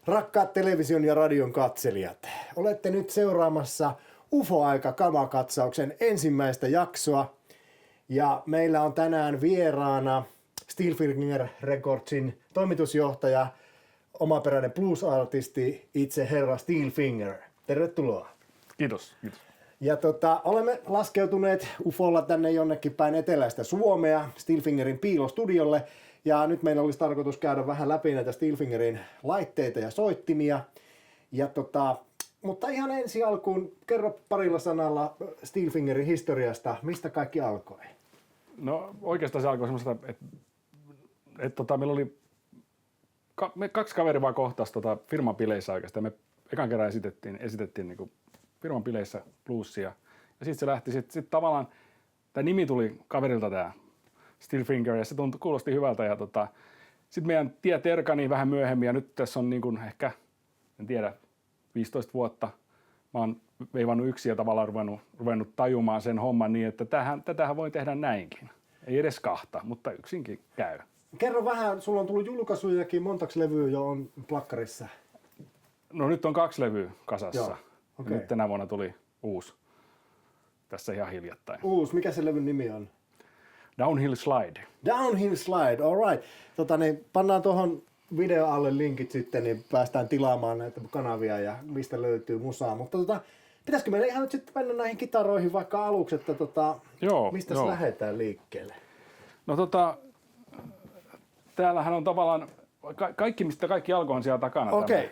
Rakkaat television ja radion katselijat, olette nyt seuraamassa UFO-aika-kamakatsauksen ensimmäistä jaksoa. Ja meillä on tänään vieraana Steelfinger Recordsin toimitusjohtaja, omaperäinen blues-artisti, itse herra Steelfinger. Tervetuloa. Kiitos. Ja olemme laskeutuneet UFOlla tänne jonnekin päin eteläistä Suomea, Steelfingerin piilostudiolle. Ja nyt meillä olisi tarkoitus käydä vähän läpi näitä Steelfingerin laitteita ja soittimia. Ja mutta ihan ensi alkuun kerro parilla sanalla Steelfingerin historiasta, mistä kaikki alkoi? No oikeastaan se alkoi semmoista, että meillä oli me kaksi kaveria vaan kohtasi firman bileissä oikeastaan. Me ekan kerran esitettiin niinku firman bileissä bluesia. Ja sitten se lähti sitten tavallaan, tämä nimi tuli kaverilta tämä Steelfinger ja se kuulosti hyvältä. Ja sitten meidän tie erkani vähän myöhemmin ja nyt tässä on niinku ehkä, en tiedä, 15 vuotta. Mä oon veivannut yksin ja tavallaan ruvennut tajumaan sen homman niin, että tätähän voi tehdä näinkin. Ei edes kahta, mutta yksinkin käy. Kerro vähän, sulla on tullut julkaisujakin, montaks levyä jo on plakkarissa? No nyt on 2 levyä kasassa. Joo, okay. Nyt tänä vuonna tuli uusi. Tässä ihan hiljattain. Mikä se levyn nimi on? Downhill Slide. Downhill Slide, alright. Pannaan tuohon video alle linkit sitten, niin päästään tilaamaan näitä kanavia ja mistä löytyy musaa. Mutta pitäisikö meillä ihan nyt sitten mennä näihin kitaroihin vaikka aluksi, että mistä lähdetään liikkeelle? No täällähän on tavallaan mistä kaikki alkoi on siellä takana. Okei,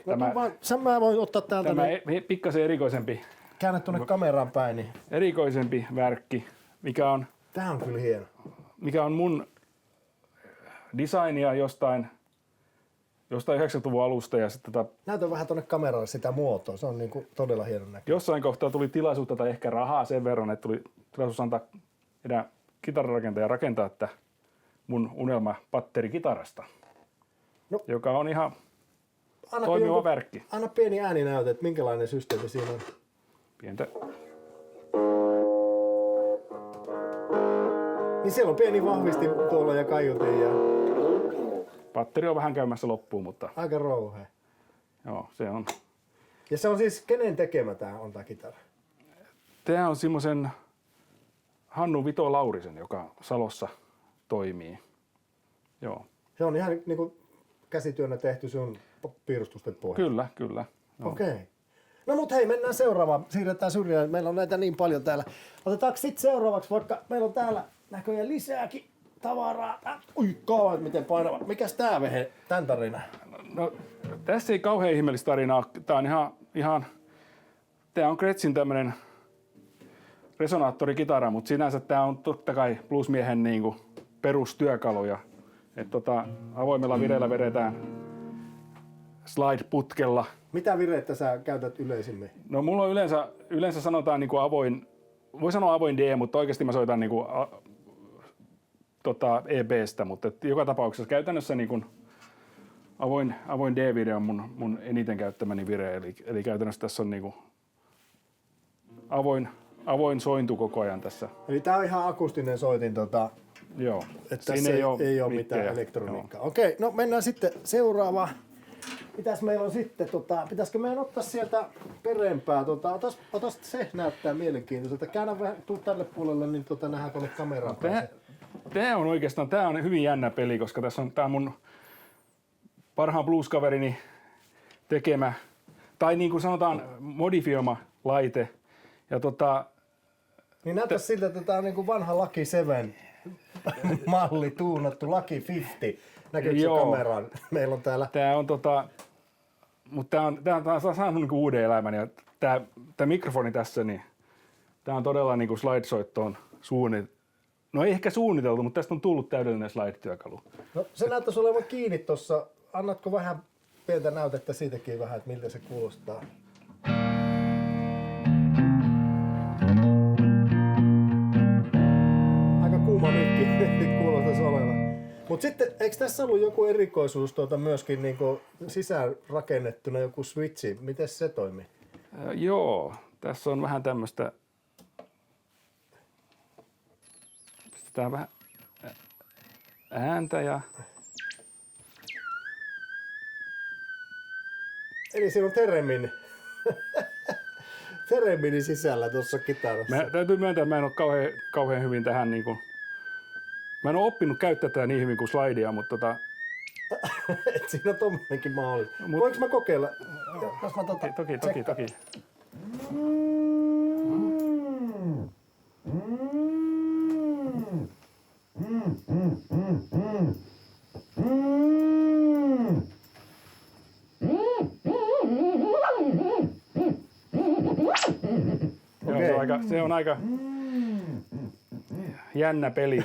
mä voin ottaa täältä. Tämä pikkasen erikoisempi. Käännä tuonne kameraan päin. Niin. Erikoisempi värkki, mikä on... Tää on kyllä hieno. Mikä on mun designia jostain 90-luvun alusta ja sitten näytä vähän tuonne kameralle sitä muotoa, se on niinku todella hieno näkyy. Jossain kohtaa tuli tilaisuutta tai ehkä rahaa sen verran, että tuli tilaisuus antaa meidän kitararakentaja rakentaa että mun unelma patterikitarasta, joka on ihan toimiva värkki. Anna pieni ääninäyte, että minkälainen systeemi siinä on. Pientä. Niin siellä on pieni vahvistin tuolla ja kaiutin ja... Patteri on vähän käymässä loppuun, mutta... Aika rouhea. Joo, se on. Ja se on siis kenen tekemä tää kitara? Tää on semmoisen Hannu Vito Laurisen, joka Salossa toimii. Joo. Se on ihan niinku käsityönä tehty sun piirustusten pohjalta. Kyllä. Okei. Okay. No mut hei, mennään seuraavaan. Siirretään syrjään. Meillä on näitä niin paljon täällä. Otetaanko sit seuraavaksi, vaikka meillä on täällä näköjään lisääkin tavaraa. Ui kauan, miten painava. Mikäs tää vehe, tän tarina? No tässä ei kauhean ihmeellistä tarinaa. Tää on ihan tää on Gretschin tämmönen resonaattorikitara, mutta sinänsä tää on totta kai bluesmiehen niinku perustyökaluja. Että avoimella vireellä vedetään slide-putkella. Mitä vireettä sä käytät yleisimmin? No mulla on yleensä sanotaan niinku avoin, voi sanoa avoin D, mutta oikeasti mä soitan niinku EB:stä, mutta joka tapauksessa käytännössä niinku avoin D-vire on mun eniten käyttämäni vire, eli käytännössä tässä on niinku avoin sointu koko ajan tässä. Eli tää on ihan akustinen soitin, joo. Että tässä ei ole mitään elektroniikkaa. Okei, no mennään sitten seuraavaan. Mitäs meillä on sitten? Pitäisikö meidän ottaa sieltä perempää? Otas se näyttää mielenkiintoiselta. Käännä vähän, tuu tälle puolelle, niin nähdään tuonne kameraan. Tää on oikeastaan hyvin jännä peli, koska tässä on tää mun parhaan blues-kaverini tekemä, tai niin kuin sanotaan modifioima laite. Ja niin näyttää siltä, että tää on niin kuin vanha Lucky 7 malli tuunattu Lucky 50. Näkyykö se kameraan? Meillä on täällä. Tää on mutta tää on saanut niinku uuden elämän ja tää mikrofoni tässä niin tää on todella niinku slide-soittoon no ei ehkä suunniteltu, mutta tästä on tullut täydellinen slide-työkalu. No se näyttäisi olevan kiinni tossa. Annatko vähän pientä näytettä siitäkin vähän, että miltä se kuulostaa? Aika kuuma mikki kuulostaisi olevan. Mutta sitten, eikö tässä ollut joku erikoisuus myöskin niinku sisään rakennettuna, joku switchi? Miten se toimii? Joo, tässä on vähän tämmöistä. Pistetään vähän ääntä ja Eli siinä on Teremini sisällä tuossa kitarassa. Täytyy myöntää, että mä en ole kauhean hyvin tähän niinku... Mä en ole oppinut käyttää tätä niin hyvin kuin slidea, mutta Et siinä on tommonenkin mahdollisuus. Voinko mä kokeilla? Jos mä Toki. Se on aika jännä peli.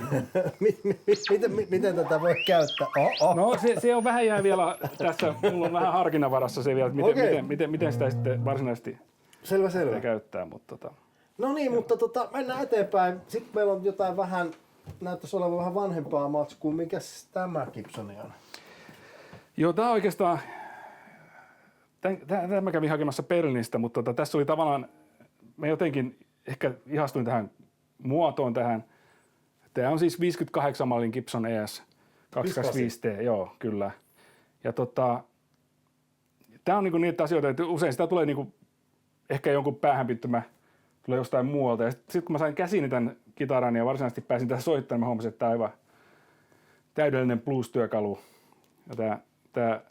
Miten tätä voi käyttää? No se on vähän jää vielä tässä, mulla on vähän harkinnanvarassa se vielä, että miten sitä sitten varsinaisesti Selvä. käyttää. Mutta No niin, mutta mennään eteenpäin. Sitten meillä on jotain vähän, näyttäisi olevan vähän vanhempaa matskua. Mikäs tämä Gibsoni on? Joo, tää oikeastaan, mä kävin hakemassa Berlinistä, mutta tässä oli tavallaan, mä jotenkin ehkä ihastuin tähän muotoon tähän. Tämä on siis 58 mallin Gibson ES 225T, joo, kyllä. Ja tää on niinku niitä asioita, että usein sitä tulee niinku ehkä jonkun päähänpittymä tulee jostain muualta. Ja sitten kun mä sain käsiini tämän kitaran ja varsinaisesti pääsin tähän soittamaan, mä huomasin, että tämä on aivan täydellinen blues-työkalu. Ja tämä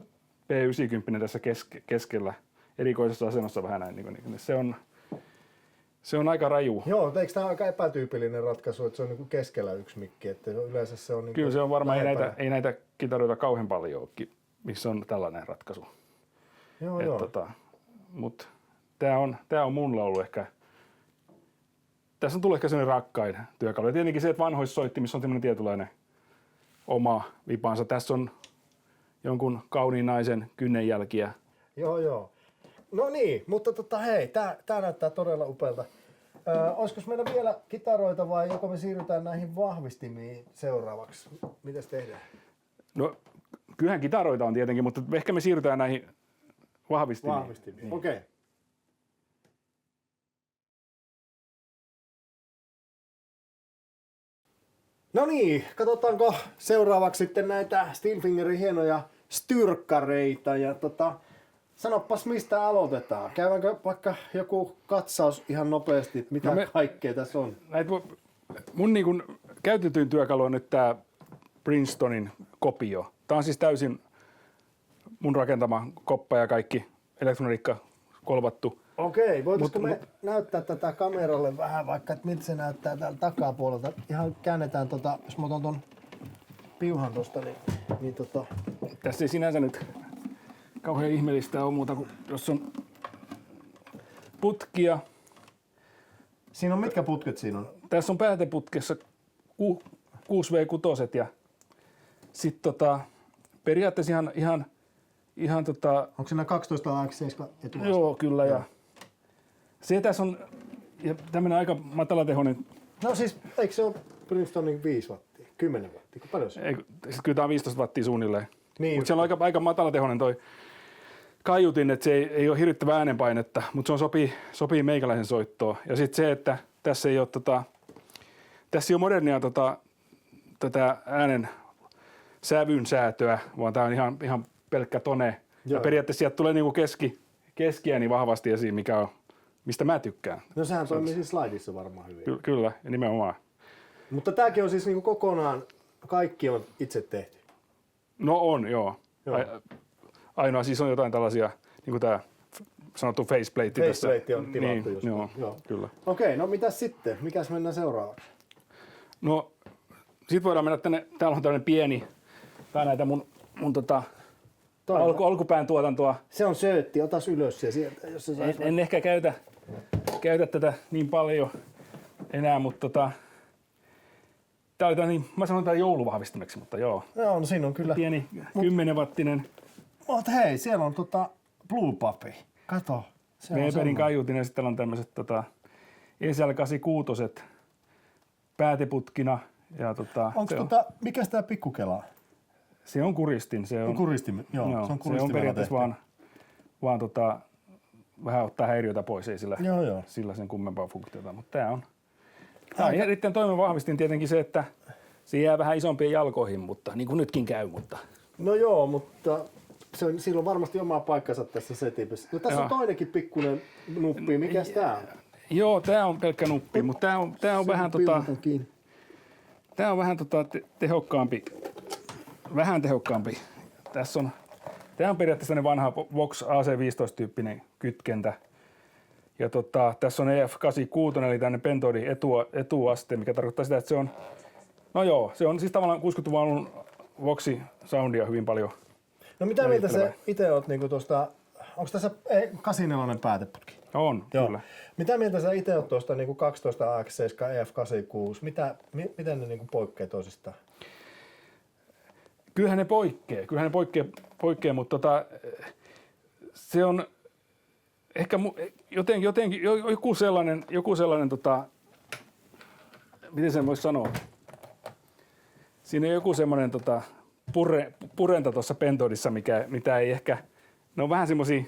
P90 tässä keskellä erikoisessa asennossa vähän näin, niin se on aika raju. Joo, eikö tämä ole aika epätyypillinen ratkaisu, että se on niin keskellä yksi mikki, että yleensä se on niin kyllä se on varmaan, ei näitä kitaroita kauhean paljon ole, missä on tällainen ratkaisu. Joo. Mutta tämä on mulla ollut ehkä, tässä on tullut ehkä sellainen rakkain työkalu. Ja tietenkin se, että vanhoissa soittimissa on tämmöinen tietynlainen oma vipansa. Tässä on jonkun kauniin naisen kynnenjälkiä. Joo. No niin, mutta hei, tää näyttää todella upealta. Olisiko meillä vielä kitaroita vai joko me siirrytään näihin vahvistimiin seuraavaksi? Mitäs tehdään? No, kyllähän kitaroita on tietenkin, mutta ehkä me siirrytään näihin vahvistimiin. Okei. No niin, katsotaanko seuraavaksi sitten näitä Stilfingerin hienoja styrkkareita ja sanopas mistä aloitetaan. Käydäänkö vaikka joku katsaus ihan nopeasti, mitä kaikkea tässä on? Mun niin kun käytetyin työkalu on nyt tää Princetonin kopio. Tää on siis täysin mun rakentama koppa ja kaikki elektroniikka kolvattu. Okei, voitaisiko me näyttää tätä kameralle vähän vaikka, että miltä se näyttää täältä takapuolelta. Ihan käännetään jos mä otan ton piuhan tosta, niin Tässä ei sinänsä nyt kauhean ihmeellistä ole muuta kuin jos on putkia. Siinä on mitkä putket siinä on? Tässä on pääteputkessa 6V6 ja sitten periaatteessa ihan onko siinä 12 AX7 etuosa? Joo, kyllä. Ja se tässä on ja tämmönen aika matalatehoinen. No siis, eikö se ole Princetonin 5 wattia? 10 wattia? Paljon se on? Kyllä tää on 15 wattia suunnilleen. Niin, mutta se on aika matalatehoinen toi kaiutin, että se ei ole hirvittävää äänenpainetta, mutta se sopii meikäläisen soittoon. Ja sitten se, että tässä ei ole modernia tätä äänen sävyn säätöä, vaan tää on ihan pelkkä tone. Joo. Ja periaatteessa sieltä tulee niinku keskiääni vahvasti esiin, mistä mä tykkään. No sehän toimii siis slidissa varmaan hyvin. Kyllä, nimenomaan. Mutta tääkin on siis niinku kokonaan, kaikki on itse tehty. No on, joo. Ainoa siis on jotain tällaisia, niin kuin tää sanottu faceplate tässä. Faceplate on tilattu niin, just. Joo, kyllä. Okei, no mitäs sitten? Mikäs mennään seuraavaksi? No, sit voidaan mennä tänne, täällä on tämmönen pieni, tää näitä mun alkupään tuotantoa. Se on söötti, otas ylös ja sieltä, jos se sais. En ehkä käytä tätä niin paljon enää, mutta tää oli niin, mä sanon tää jouluvahvistimeksi, mutta joo. Joo, no siinä on kyllä. Pieni 10-wattinen. Mut hei, siellä on Blue Puppy. Kato. Weberin kaiutin ja sitten on tämmöiset ESL86 pääteputkina. Ja onko mikäs tää pikkukela? Se on kuristin. Se on kuristin, joo. Se on se on periaatteessa vaan vähän ottaa häiriötä pois, ei sillä sen kummempaa funktiota, mutta tää on erittäin toimiva vahvistin tietenkin se, että se jää vähän isompiin jalkoihin, mutta niin kuin nytkin käy, mutta. No joo, mutta sillä on varmasti oma paikkansa tässä setipissä. No tässä on toinenkin pikkuinen nuppi. Mikäs tää on? Joo, tää on pelkkä nuppi, mutta tää on vähän tää on vähän tehokkaampi. Vähän tehokkaampi. Tää on periaatteessa vanha Vox AC15-tyyppinen kytkentä. Ja tässä on EF86, eli tämmöinen pentoidi etuaste, mikä tarkoittaa sitä, että se on, no joo, se on siis tavallaan 60-luvun alun Voxi soundia hyvin paljon. No mitä mieltä sä itse oot niinku tosta, onko tässä 84 pääteputki? On, joo. Kyllä. Mitä mieltä sä itse oot tuosta niinku 12 AX7 EF86? Miten ne niinku poikkeaa toisistaan? Kyllähän ne poikkeaa, mutta se on ehkä jotenkin joku sellainen miten sen voisi sanoa? Siinä on joku semmoinen purenta tuossa pentoidissa, mitä ei ehkä, ne on vähän semmosia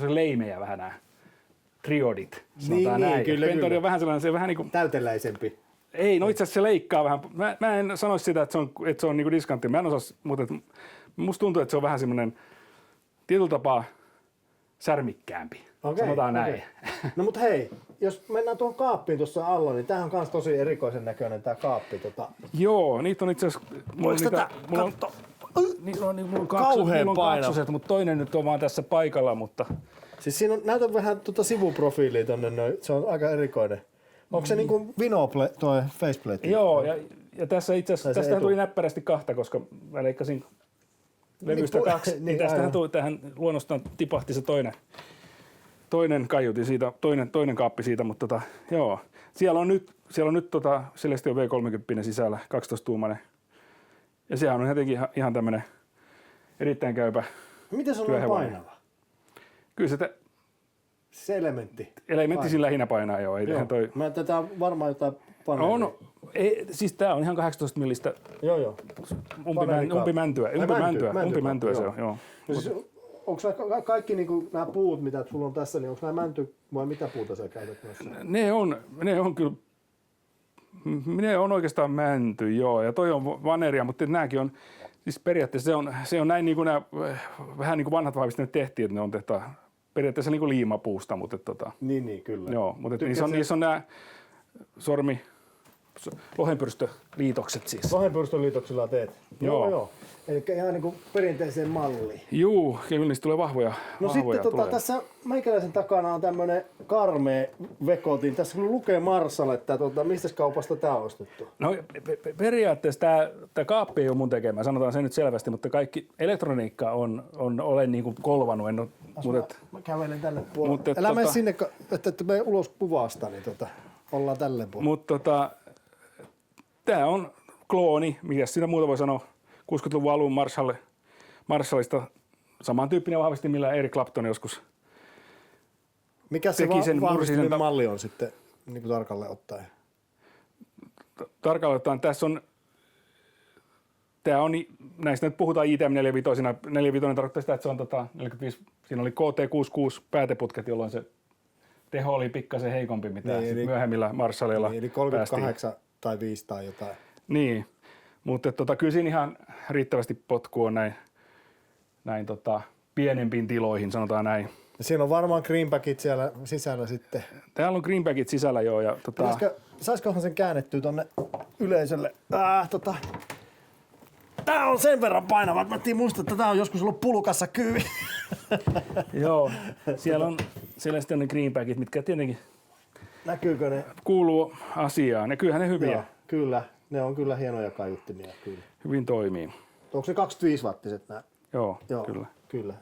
leimejä vähän nämä triodit, sanotaan näin. Kyllä. Pentoidi on vähän sellainen, se on vähän niinku täyteläisempi. Ei, no itse asiassa se leikkaa vähän. Mä en sanoisi sitä, että se on niinku diskantti. Mä en osaa, mutta musta tuntuu, että se on vähän semmoinen tietyllä tapaa särmikkäämpi. Sanotaan näin. No mutta hei, jos mennään tuohon kaappiin tuossa alla, niin tämähän on kans tosi erikoisen näköinen tää kaappi. Joo, niitä on itse asiassa... Mulla on kaksoset, mutta toinen nyt on vaan tässä paikalla, mutta... Siis siinä on, näytä vähän sivuprofiilia tonne noin, se on aika erikoinen. Onko se niinku Vinople toi faceplate? Joo, ja tässä itse asiassa, tästähän tuli näppärästi kahta, koska mä leikkasin levystä 2, niin tästähän tuli, tähän luonnostaan tipahti se toinen kaiutin siitä, toinen kaappi siitä, mutta joo. Siellä on nyt Celestion V30 sisällä, 12-tuumainen. Ja sehän on jotenkin ihan tämmönen erittäin käypä. Miten se on noin painava? Kyllä se elementti. Elementti sillä lähinnä painaa, joo. Tätä on varmaan jotain paneelia. No, siis tää on ihan 18 millistä. Joo. Umpimäntyä se on, joo. No siis, onko kaikki niinku nämä puut, mitä sulla on tässä, niin onko nämä mänty vai mitä puuta sä käytät näissä? Ne on kyllä, ne on oikeastaan mänty, joo. Ja toi on vaneria, mutta nääkin on, siis periaatteessa se on näin niin kuin nämä, vähän niin kuin vanhat vahvistimet tehtiin, että ne on periaatteessa niin kuin liimapuusta, mutta Niin, kyllä. Joo, mutta niissä on nämä lohenpyrstöliitokset siis. Lohenpyrstöliitoksilla teet? Joo. Eli ihan niin kuin perinteiseen malliin. Juu, kyllä niistä tulee vahvoja. No sitten tässä meikäläisen takana on tämmönen karmea vekotin. Tässä kun lukee Marshall, että mistä kaupasta tää on ostettu? No periaatteessa tämä kaappi ei ole mun tekemä, sanotaan se nyt selvästi, mutta kaikki elektroniikka olen niin kuin kolvannut. Mä kävelen tälle puolelle. Älä mene sinne, että mene ulos kuvasta, niin ollaan tälle puolelle. Mutta tää on klooni, mikä siinä muuta voi sanoa, 60-luvun alun Marshallista. Samantyyppinen vahvistin, millä Eric Clapton joskus mikä se vahvistimen malli on sitten niin kuin tarkalleen ottaen? Tarkalleen ottaen tämä on, näistä nyt puhutaan ITM 45. 45 tarkoittaa sitä, että se on 45, siinä oli KT66 pääteputket, jolloin se teho oli pikkasen heikompi, mitä niin, myöhemmillä Marshallilla eli 38 päästiin. Tai 5 tai jotain. Niin, mutta kyllä siinä ihan riittävästi potkua on näin pienempiin tiloihin, sanotaan näin. Ja siinä on varmaan greenbackit siellä sisällä sitten. Täällä on greenbackit sisällä joo. Ja Saiskohan sen käännettyä tonne yleisölle? Tää on sen verran painava, että mä en muista, että tää on joskus ollut pulukassa kyyvi. Joo, siellä on Celestion greenbackit, mitkä tietenkin näkyykö ne? Kuuluu asiaan. Ja kyllähän ne hyviä. Joo, kyllä, ne on kyllä hienoja kaiuttimia. Kyllä. Hyvin toimii. Onko se 25-wattiset nämä? Joo, kyllä.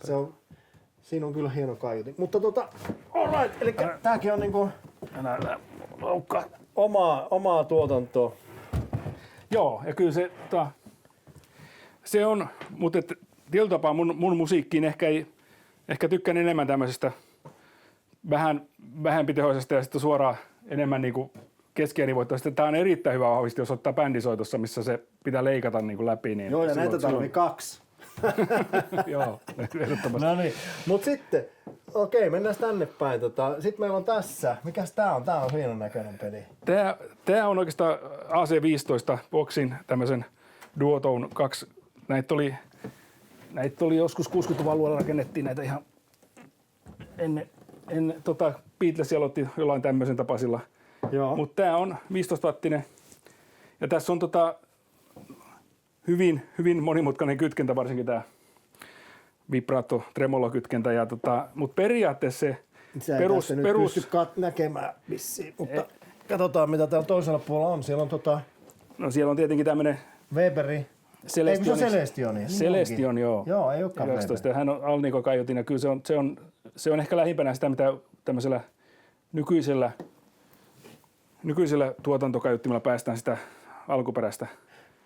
Siinä on kyllä hieno kaiutin. Mutta alright, eli tääkin on niinku omaa tuotantoa. Joo, ja kyllä se on, mutta tietyllä tapaa mun musiikkiin ehkä tykkään enemmän tämmöisestä vähän vähempitehoisesta ja sitten suoraan enemmän niinku keskiäänivoittoista. Tämä on erittäin hyvä vahvisti, jos ottaa bändisoitossa, missä se pitää leikata niinku läpi. Niin joo, ja näitä tarvii 2. Joo, ehdottomasti. No niin, mutta sitten, mennään tänne päin. Sitten meillä on tässä, mikäs tää on? Tää on hienon näköinen peli. Tää on oikeastaan AC15 Voxin tämmöisen Duotone 2. näitä oli joskus 60-luvun alueella rakennettiin näitä ihan ennen Beatles aloitti jollain tämmöisen tapaisilla. Mutta tää on 15-wattinen ja tässä on hyvin monimutkainen kytkentä, varsinkin tää vibrato tremolo kytkentä ja mutta periaatteessa se perus pysty näkemään vissiin, mutta katsotaan mitä täällä toisella puolella on. Siellä on no siellä on tietenkin tämmöinen Weberi. Celestion, joo. Joo, ei olekaan 19. Hän on Alnico kaiutin ja kyllä se on ehkä lähimpänä sitä, mitä tämmöisellä nykyisellä tuotantokaiuttimella päästään sitä alkuperäistä.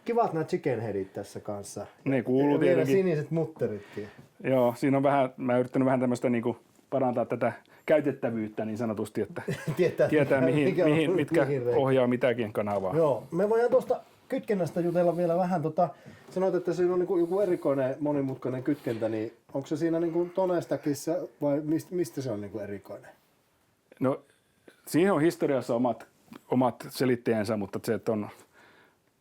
Kivat nämä chicken headit tässä kanssa. Ne kuuluu ja vielä tietenkin. siniset mutteritkin. Joo, siinä on vähän, mä oon yrittänyt vähän tämmöistä niinku parantaa tätä käytettävyyttä niin sanotusti, että tietää mitkä ohjaa mitäkin kanavaa. Joo, me voidaan tuosta kytkennästä jutella vielä vähän. Sanoit, että siinä on niinku joku erikoinen monimutkainen kytkentä, niin onko se siinä niinku Tonestakissa vai mistä se on niinku erikoinen? No, siihen on historiassa omat selitteensä, mutta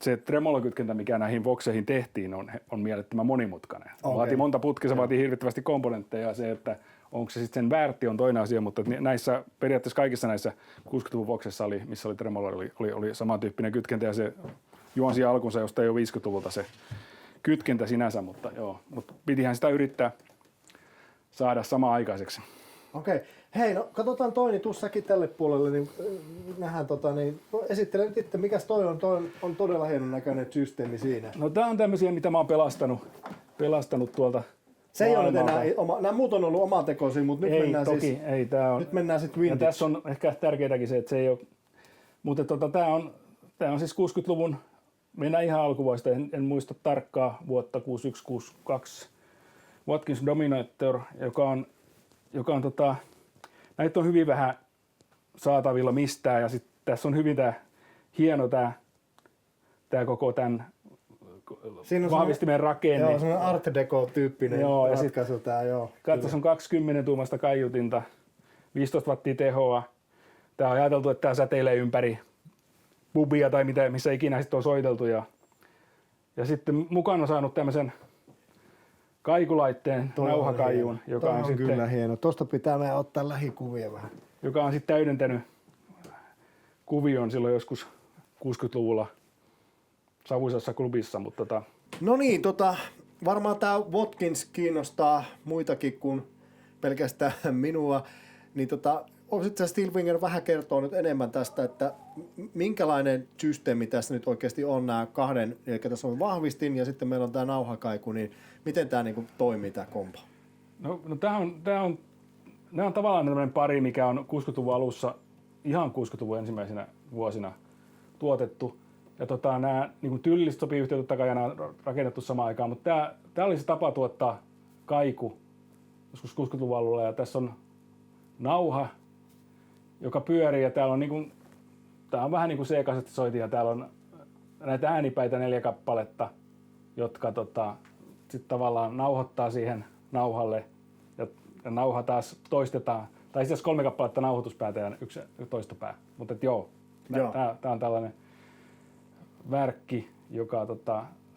se tremolokytkentä, mikä näihin Voxeihin tehtiin, on mielettömän monimutkainen. Okay. Vaatii monta putkea, se vaatii hirvittävästi komponentteja ja se, että onko se sitten sen väärti on toinen asia, mutta näissä periaatteessa kaikissa näissä 60-luvun Voxeissa missä oli tremolo, oli samantyyppinen kytkentä ja se juonsi alkunsa jostain jo 50-luvulta se kytkentä sinänsä, mutta pitihän sitä yrittää saada sama aikaiseksi. Okei. Hei, no katsotaan toi, niin tuu säkin tälle puolelle, niin nähdään niin esittele nyt itse, mikäs toi on todella hienon näköinen systeemi siinä. No tää on tämmösiä, mitä mä oon pelastanut tuolta se ei ole enää nämä muut on ollut omatekoisia, mutta nyt mennään toki, nyt mennään sitten vintage. Ja tässä on ehkä tärkeintäkin se, että se ei ole, mutta tää on siis 60-luvun, mennään ihan alkuvuodesta, en muista tarkkaa vuotta 6162 Watkins Dominator, joka on näitä on hyvin vähän saatavilla mistään ja sitten tässä on hyvin hieno tää koko tämän vahvistimen rakenne. Joo, semmoinen Art Deco-tyyppinen ratkaisu tää, joo. Katsos on 20-tuumasta kaiutinta, 15 wattia tehoa. Tää on ajateltu, että tää säteilee ympäri pubia tai missä ikinä sitten on soiteltu. Ja sitten mukana on saanut tämmöisen kaikulaitteen, nauhakaijuun, joka on sitten kyllä hieno. Tosta pitää meidän ottaa lähikuvia vähän. Joka on sitten täydentänyt kuvion silloin joskus 60-luvulla savuisessa klubissa, mutta No niin, varmaan tää Watkins kiinnostaa muitakin kuin pelkästään minua, niin voisitko Stilfinger vähän kertoa nyt enemmän tästä, että minkälainen systeemi tässä nyt oikeasti on nämä kahden, eli tässä on vahvistin ja sitten meillä on tämä nauhakaiku, niin miten tämä niinku toimii tämä kompo? No nämä on tavallaan tämmöinen pari, mikä on 60-luvun alussa, ihan 60-luvun ensimmäisenä vuosina tuotettu. Ja nämä niin tyllistä sopii yhtiöt takajana on rakennettu samaan aikaan, mutta tämä oli se tapa tuottaa kaiku joskus 60-luvun alulla ja tässä on nauha, joka pyörii ja täällä on tää on vähän niin kuin C-kasettisoitin ja täällä on näitä äänipäitä 4 kappaletta, jotka sitten tavallaan nauhoittaa siihen nauhalle ja nauha taas toistetaan. Tai itse asiassa 3 kappaletta nauhoituspäätä ja 1 toistopää. Mutta tää on tällainen värkki, joka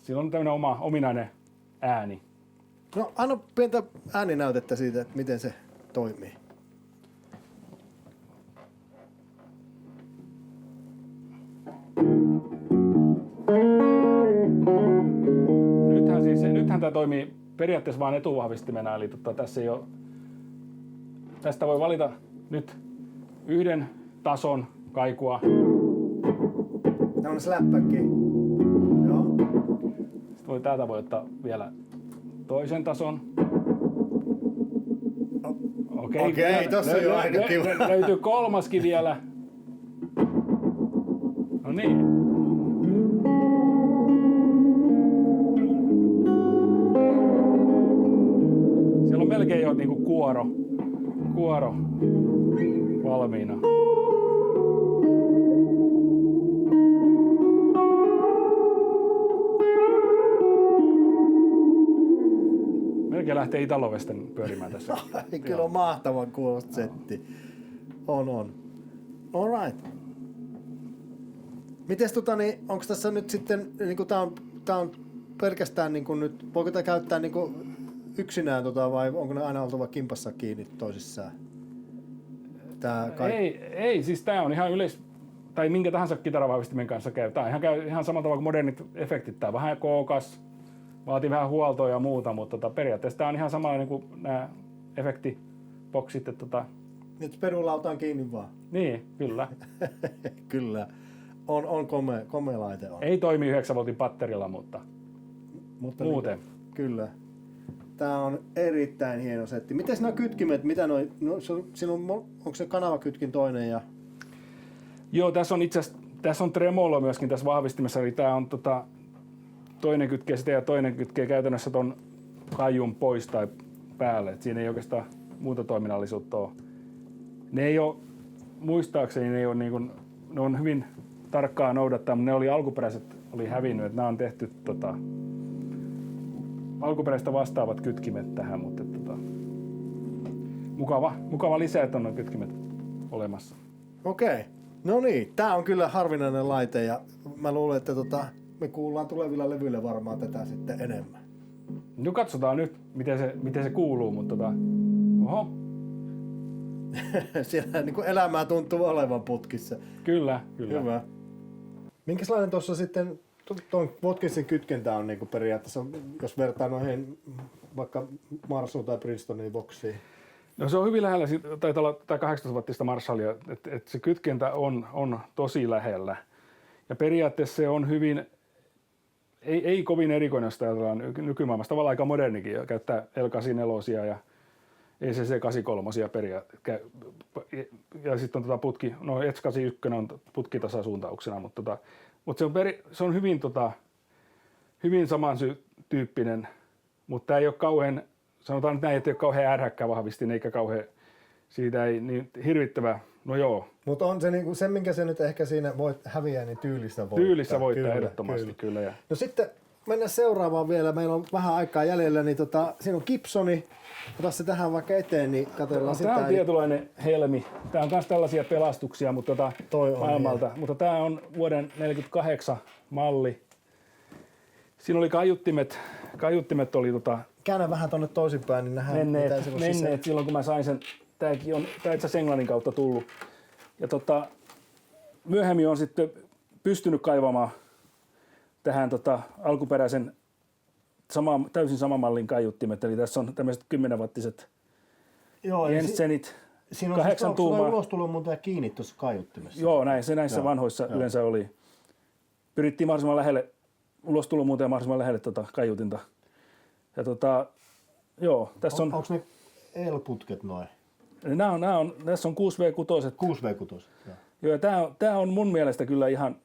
sillä on tämmöinen oma ominainen ääni. No anna pientä ääninäytettä siitä, että miten se toimii. Nythän tämä toimii periaatteessa vain etuvahvistimena, eli tässä ei ole, tästä voi valita nyt yhden tason kaikua. Tämä on läppäkki. Joo. Sitten täältä voi ottaa vielä toisen tason. Okei, tossa on jo aika kiva. Löytyy kolmaskin vielä. No niin. Siellä on melkein jo niinku kuoro valmiina. Melkein lähtee Italo-Western pyörimään tässä. Kyllä on mahtavan kuulosta setti. On. Alright. Mites onko tässä nyt sitten, niinku tää on pelkästään niinku nyt, voiko tää käyttää niinku yksinään vai onko ne aina oltava kimpassa kiinni toisissaan? Ei, siis tää on ihan tai minkä tahansa kitaravahvistimen kanssa käy. Tää käy ihan samalla tavalla kuin modernit efektit. Tää on vähän kookas, vaatii vähän huoltoa ja muuta, mutta periaatteessa tää on ihan samalla niin kuin nämä efektiboksit. Nyt perulauta on kiinni vaan. Niin, kyllä. Kyllä. On komea laite on. Ei toimi 9 voltin patterilla, mutta muuten. Niin, kyllä. Tää on erittäin hieno setti. Miten nämä kytkimet, mitä onko se kanavakytkin toinen ja... Joo, tässä on tremolo myöskin tässä vahvistimessa, eli tää on toinen kytkee sitä ja toinen kytkee käytännössä ton kaiun pois tai päälle. Et siinä ei oikeastaan muuta toiminnallisuutta ole. Ne ei ole, muistaakseni ne on hyvin tarkkaa noudattaa, mutta ne oli alkuperäiset oli hävinnyt, että nämä on tehty alkuperäistä vastaavat kytkimet tähän, mutta mukava lisää, että on nuo kytkimet olemassa. Okei. No niin, tää on kyllä harvinainen laite ja mä luulen, että me kuullaan tulevilla levyillä varmaan tätä sitten enemmän. No katsotaan nyt, miten se kuuluu, mutta oho. Siellä niin kuin elämää tuntuu olevan putkissa. Kyllä. Hyvä. Minkälainen tuossa sitten tuon Watkinsin kytkentä on niin kuin periaatteessa, jos vertaa noihin vaikka Marshall tai Princetonin boksiin? No se on hyvin lähellä, taitaa olla 18-wattista Marshallia, että se kytkentä on tosi lähellä. Ja periaatteessa se on hyvin, ei kovin erikoinen, jos ajatellaan nykymaailmassa, tavallaan aika modernikin, ja käyttää L84 ja ECC83 periaatteessa. Ja sitten on putki, no ETS 81 on putkitasasuuntauksena, mutta se on hyvin samantyyppinen, mutta tämä ei ole kauhean, sanotaan nyt näin, että ei ole kauhean ärhäkkä vahvistin, eikä kauhean, siitä ei niin hirvittävä, no joo. Mutta on se, niin se, minkä se nyt ehkä siinä häviää, niin tyylissä voittaa. Tyylissä voittaa ehdottomasti, kyllä. Ja. No sitten mennään seuraavaan vielä, meillä on vähän aikaa jäljellä, niin siinä on Gibsoni, ota se tähän vaikka eteen, niin katsellaan sitä. Tämä on tietynlainen helmi, tämä on myös tällaisia pelastuksia mutta maailmalta, niin. Mutta tämä on vuoden 1948 malli. Siinä oli kaiuttimet oli Käännä vähän tonne toisinpäin, niin nähdään menneet silloin kun mä sain sen. Tämäkin on itse asiassa Englannin kautta tullut. Ja myöhemmin on sitten pystynyt kaivamaan tähän alkuperäisen täysin saman mallin kaiuttimet. Eli tässä on tämmöiset 10-wattiset Jensenit. Siinä on 8 tuumaa. Ulos tullut muuten kiinni tuossa kaiuttimessa. Joo, näissä vanhoissa yleensä oli. Pyrittiin mahdollisimman lähelle, ulos tullut muuten mahdollisimman lähelle kaiutinta. Ja tässä on... Onko ne L-putket noin? Tässä on 6V6. 6V6, joo. Joo, tämä on mun mielestä kyllä ihan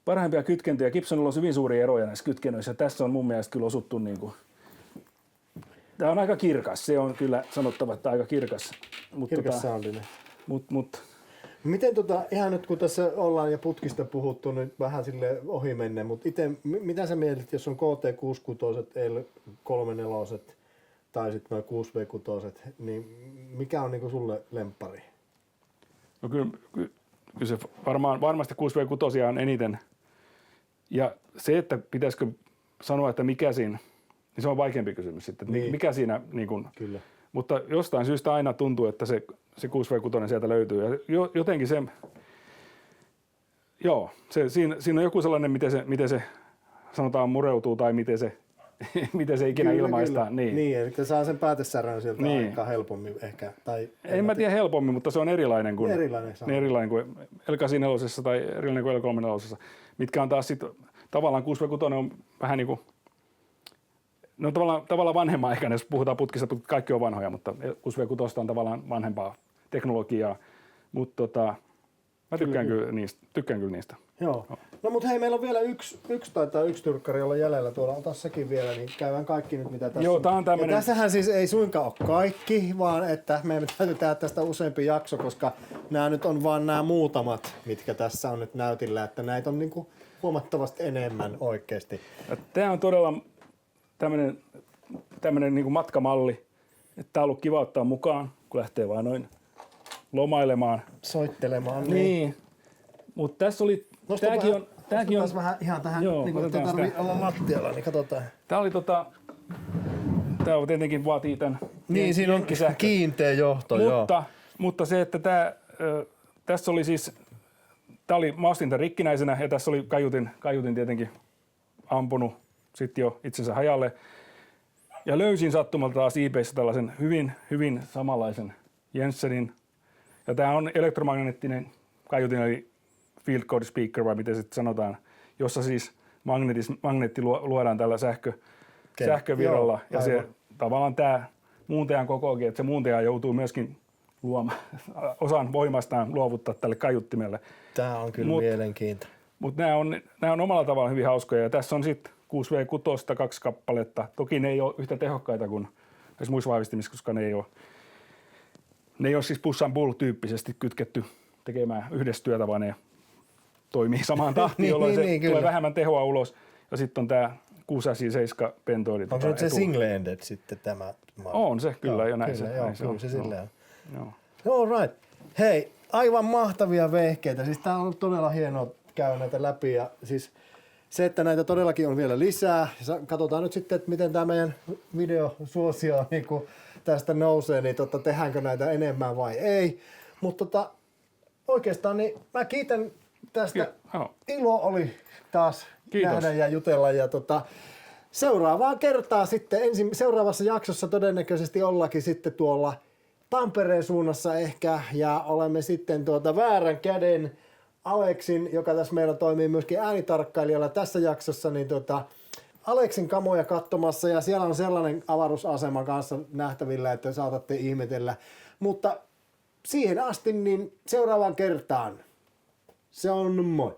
parhaimpia kytkentöjä. Gibsonilla on hyvin suuria eroja näissä kytkennöissä. Tässä on mun mielestä kyllä osuttu tämä on aika kirkas. Se on kyllä sanottava, että aika kirkas. Kirkas soundinen. Mut. Miten ihan nyt kun tässä ollaan ja putkista puhuttu nyt vähän sille ohi menne, mutta itse mitä sä mietit, jos on KT66, L34 tai sitten noin 6V6, niin mikä on niinku sulle lemppari? No kyllä se varmasti 6V6 on eniten. Ja se, että pitäisikö sanoa, että mikä siinä, niin se on vaikeampi kysymys sitten. Niin. Mikä siinä, niin kun, kyllä. Mutta jostain syystä aina tuntuu, että se 6V6 sieltä löytyy. Ja jotenkin se, joo, siinä on joku sellainen, miten se sanotaan mureutuu tai miten se ikinä kyllä, ilmaistaan. Kyllä. Niin, eli saa sen päätesärän sieltä aika helpommin ehkä. Tai en mä tiedä helpommin, mutta se on erilainen kuin L84 tai erilainen kuin L34, mitkä on taas sitten tavallaan 6V6 on vähän niin kuin, ne on tavallaan vanhemman aikainen, jos puhutaan putkista, kaikki on vanhoja, mutta 6V6 on tavallaan vanhempaa teknologiaa, mutta mä tykkään kyllä niistä. Joo. No mutta hei, meillä on vielä yksi tyrkkäri, jolla jäljellä tuolla, ota sekin vielä, niin käydään kaikki nyt mitä tässä Joo, tää on tämmönen... Ja tässähän siis ei suinkaan ole kaikki, vaan että meidän täytyy tehdä tästä useampi jakso, koska nämä nyt on vaan nämä muutamat, mitkä tässä on nyt näytillä, että näitä on niinku huomattavasti enemmän oikeasti. Tämä on todella tämmöinen niinku matkamalli, että tämä on ollut kiva ottaa mukaan, kun lähtee vaan noin lomailemaan. Soittelemaan. Niin. Mutta tässä oli, Tääkin on... vähän ihan tähän, Joo, niin kuin, ettei otetaan tarvitse olla lattialla, niin katsotaan. Tää oli tää on tietenkin vaatii tän Niin, siinä on jenkkisähkö. kiinteä johto, joo. Mutta se, että tässä oli siis, mä ostin tän rikkinäisenä ja tässä oli kaiutin tietenkin ampunut sitten jo itsensä hajalle. Ja löysin sattumalta taas eBayssä tällaisen hyvin samanlaisen Jensenin. Ja tää on elektromagneettinen kaiutin, eli field code speaker vai miten sitten sanotaan, jossa siis magneetti luodaan tällä sähkövirralla. Ja se tavallaan tämä muuntajan kokoakin, että se muuntaja joutuu myöskin luomaan osan voimastaan luovuttaa tälle kaiuttimelle. Tämä on kyllä mielenkiintoinen. Mutta nämä on omalla tavallaan hyvin hauskoja. Ja tässä on sitten 6V6 2 kappaletta. Toki ne ei ole yhtä tehokkaita kuin näissä muissa vahvistimissa, koska ne ei ole siis push and pull -tyyppisesti kytketty tekemään yhdessä työtä, vaan ne toimii samaan tahtiin, jolloin se tulee vähemmän tehoa ulos. Ja sitten on tämä 6-7 pentoidi. Onko se nyt se single-ended sitten tämä? On se, kyllä, joo, jo näin kyllä, se. joo, näin se kyllä on. se silleen on. Joo. All right. Hei, aivan mahtavia vehkeitä. Siis tää on ollut todella hienoa käydä näitä läpi. Ja siis se, että näitä todellakin on vielä lisää. Katsotaan nyt sitten, että miten tämä meidän videosuosio niin kun tästä nousee, niin tehdäänkö näitä enemmän vai ei. Mutta oikeastaan niin mä kiitän tästä. Ilo oli taas nähdä ja jutella. Ja seuraavaan kertaa sitten, seuraavassa jaksossa todennäköisesti ollakin sitten tuolla Tampereen suunnassa ehkä, ja olemme sitten väärän käden Aleksin, joka tässä meillä toimii myöskin äänitarkkailijalla tässä jaksossa, niin Aleksin kamoja katsomassa, ja siellä on sellainen avaruusasema kanssa nähtävillä, että saatatte ihmetellä. Mutta siihen asti, niin seuraavaan kertaan. Se on moi.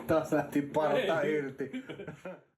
Taas lähti parta irti.